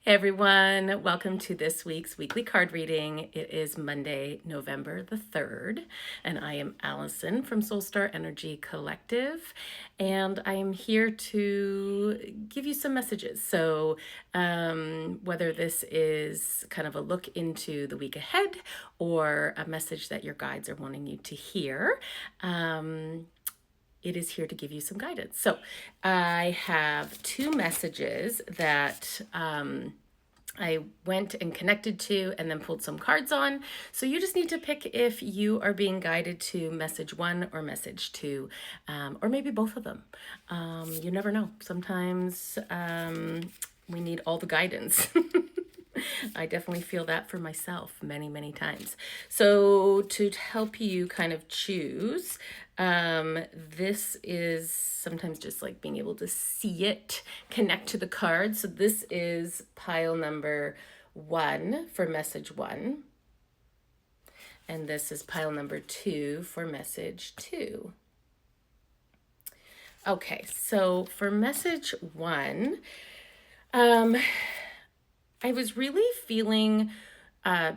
Hey everyone, welcome to this week's weekly card reading. It is Monday, November the 3rd, and I am Allison from Soulstar Energy Collective, and I am here to give you some messages. So, whether this is kind of a look into the week ahead or a message that your guides are wanting you to hear, it is here to give you some guidance. So, I have two messages that I went and connected to and then pulled some cards on. So you just need to pick if you are being guided to message one or message two, or maybe both of them. You never know. Sometimes we need all the guidance. I definitely feel that for myself many, many times. So, to help you kind of choose, this is sometimes just like being able to see it, connect to the card. So, this is pile number 1 for message 1, and this is pile number 2 for message 2. Okay, so for message 1, I was really feeling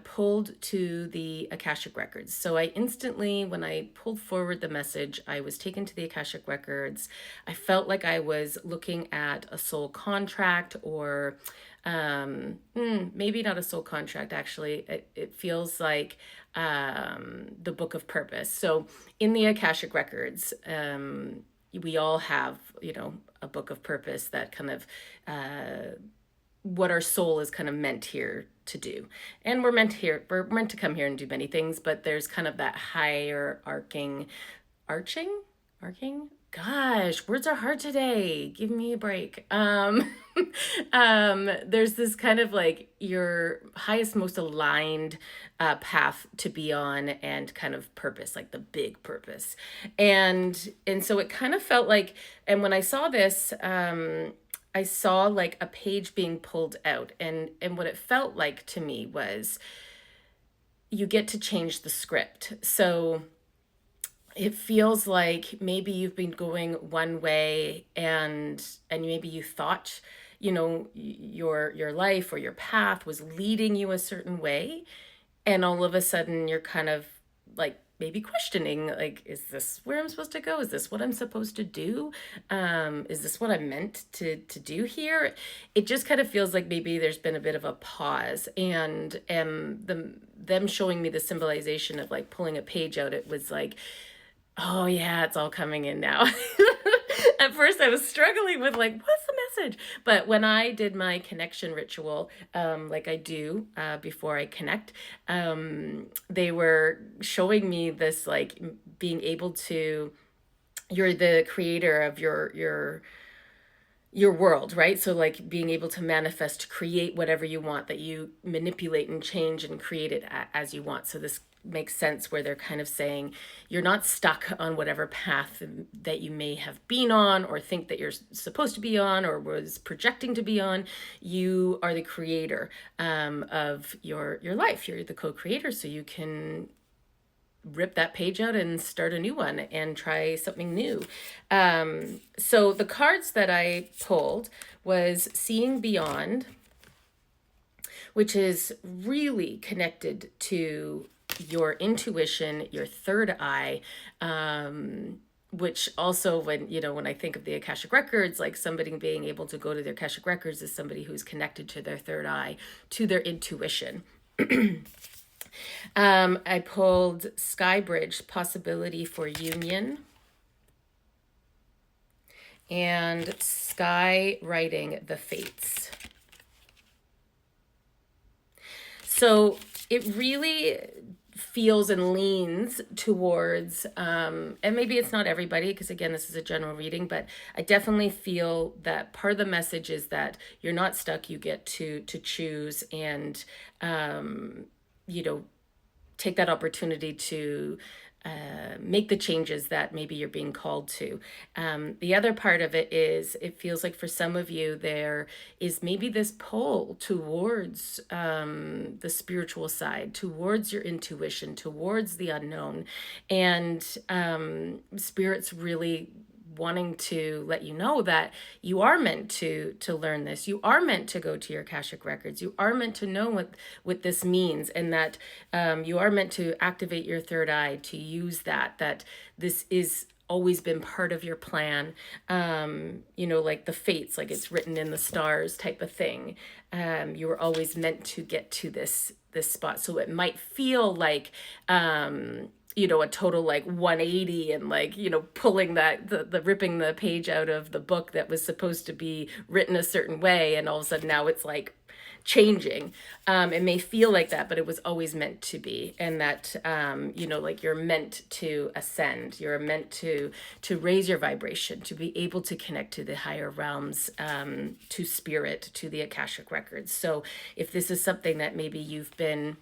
pulled to the Akashic Records. So I instantly, when I pulled forward the message, I was taken to the Akashic Records. I felt like I was looking at a soul contract or maybe not a soul contract, actually. It feels like the Book of Purpose. So in the Akashic Records, we all have, a book of purpose that kind of what our soul is kind of meant here to do. And we're meant to come here and do many things, but there's kind of that higher arcing. Gosh, words are hard today. Give me a break. There's this kind of like your highest, most aligned path to be on, and kind of purpose, like the big purpose. And so it kind of felt like, and when I saw this, I saw like a page being pulled out, and what it felt like to me was you get to change the script. So it feels like maybe you've been going one way, and maybe you thought, your life or your path was leading you a certain way, and all of a sudden you're kind of like maybe questioning, like, is this where I'm supposed to go? Is this what I'm supposed to do? Is this what I'm meant to do here? It just kind of feels like maybe there's been a bit of a pause, and them showing me the symbolization of like pulling a page out, it was like, oh yeah, it's all coming in now. At first I was struggling with like, what's the message? But when I did my connection ritual, like I do before I connect, they were showing me this, like, being able to, you're the creator of your world, right? So like being able to manifest, create whatever you want, that you manipulate and change and create it as you want. So this makes sense where they're kind of saying you're not stuck on whatever path that you may have been on or think that you're supposed to be on or was projecting to be on. You are the creator of your life. You're the co-creator, so you can rip that page out and start a new one and try something new. So the cards that I pulled was Seeing Beyond, which is really connected to your intuition, your third eye, which also, when I think of the Akashic Records, like somebody being able to go to their Akashic Records is somebody who's connected to their third eye, to their intuition. I pulled Skybridge, Possibility for Union, and Sky Writing, The Fates. So it really feels and leans towards, and maybe it's not everybody, because again, this is a general reading, but I definitely feel that part of the message is that you're not stuck. You get to choose, and take that opportunity to make the changes that maybe you're being called to. The other part of it is, it feels like for some of you there is maybe this pull towards the spiritual side, towards your intuition, towards the unknown, and spirits really wanting to let you know that you are meant to learn this. You are meant to go to your Akashic records. You are meant to know what this means, and that you are meant to activate your third eye, to use that this is always been part of your plan. Like the fates, like it's written in the stars type of thing. You were always meant to get to this spot. So it might feel like a total like 180, and like, pulling the ripping the page out of the book that was supposed to be written a certain way, and all of a sudden now it's like changing. It may feel like that, but it was always meant to be. And that, like you're meant to ascend, you're meant to raise your vibration, to be able to connect to the higher realms, to spirit, to the Akashic records. So if this is something that maybe you've been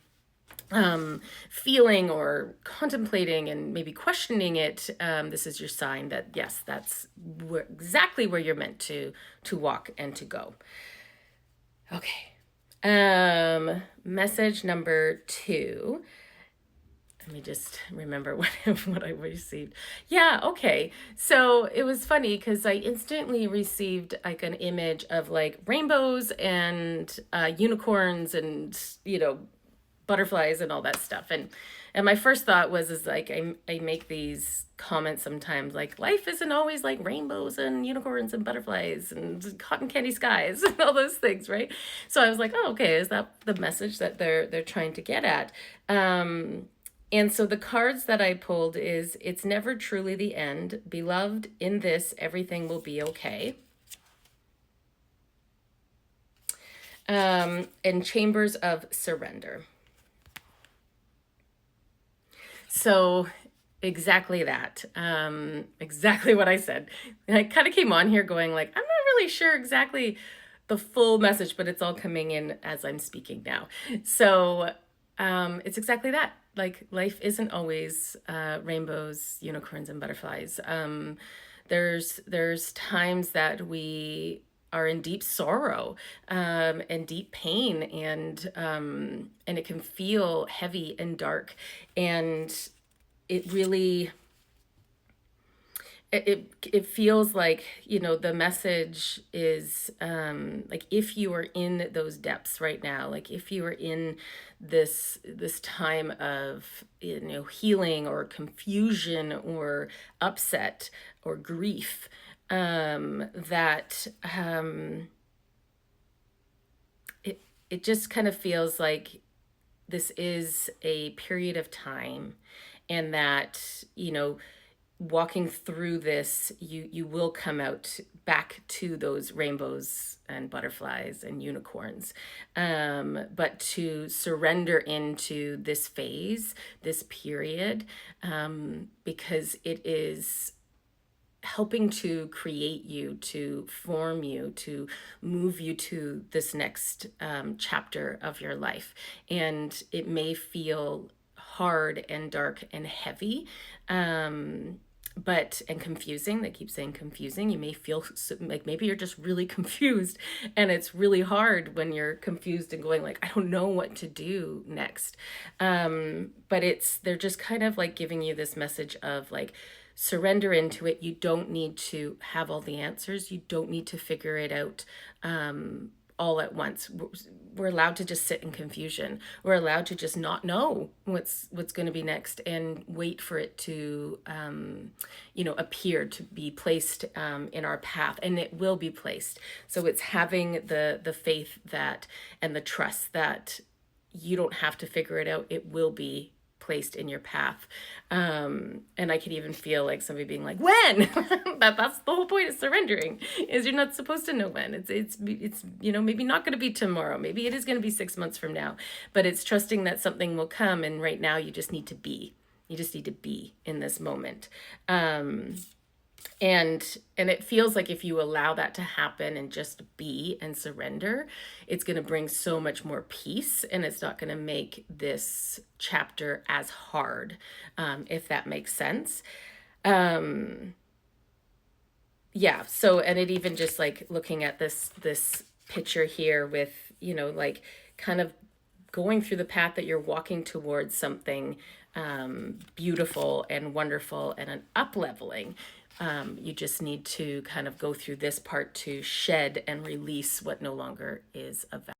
feeling or contemplating and maybe questioning it, this is your sign that yes, that's exactly where you're meant to walk and to go. Okay. Message number 2. Let me just remember what I received. Yeah, okay. So it was funny because I instantly received like an image of like rainbows and unicorns and, butterflies and all that stuff. And my first thought is like, I make these comments sometimes like, life isn't always like rainbows and unicorns and butterflies and cotton candy skies and all those things, right? So I was like, oh, okay, is that the message that they're trying to get at? And so the cards that I pulled is, it's never truly the end. Beloved, in this, everything will be okay. And Chambers of Surrender. So exactly that. Exactly what I said. And I kind of came on here going like, I'm not really sure exactly the full message, but it's all coming in as I'm speaking now. So it's exactly that. Like, life isn't always rainbows, unicorns, and butterflies. There's times that we are in deep sorrow, and deep pain, and it can feel heavy and dark, and it really it feels like, the message is, like, if you are in those depths right now, like if you are in this time of, healing or confusion or upset or grief, that it just kind of feels like this is a period of time, and that, walking through this, you will come out back to those rainbows and butterflies and unicorns, but to surrender into this phase, this period, because it is helping to create you, to form you, to move you to this next chapter of your life. And it may feel hard and dark and heavy, and confusing. They keep saying confusing. You may feel like maybe you're just really confused, and it's really hard when you're confused and going like, I don't know what to do next. But they're just kind of like giving you this message of like, surrender into it. You don't need to have all the answers. You don't need to figure it out all at once. We're allowed to just sit in confusion. We're allowed to just not know what's going to be next, and wait for it to appear, to be placed in our path, and it will be placed. So it's having the faith that, and the trust that you don't have to figure it out. It will be placed in your path. And I could even feel like somebody being like, when? That's the whole point of surrendering, is you're not supposed to know when. It's maybe not going to be tomorrow. Maybe it is going to be 6 months from now, but it's trusting that something will come. And right now you just need to be. You just need to be in this moment. And it feels like if you allow that to happen and just be and surrender, it's going to bring so much more peace, and it's not going to make this chapter as hard, if that makes sense. Yeah. So, and it even just like looking at this picture here with, like kind of going through the path that you're walking towards something beautiful and wonderful and an up leveling. You just need to kind of go through this part to shed and release what no longer is of value.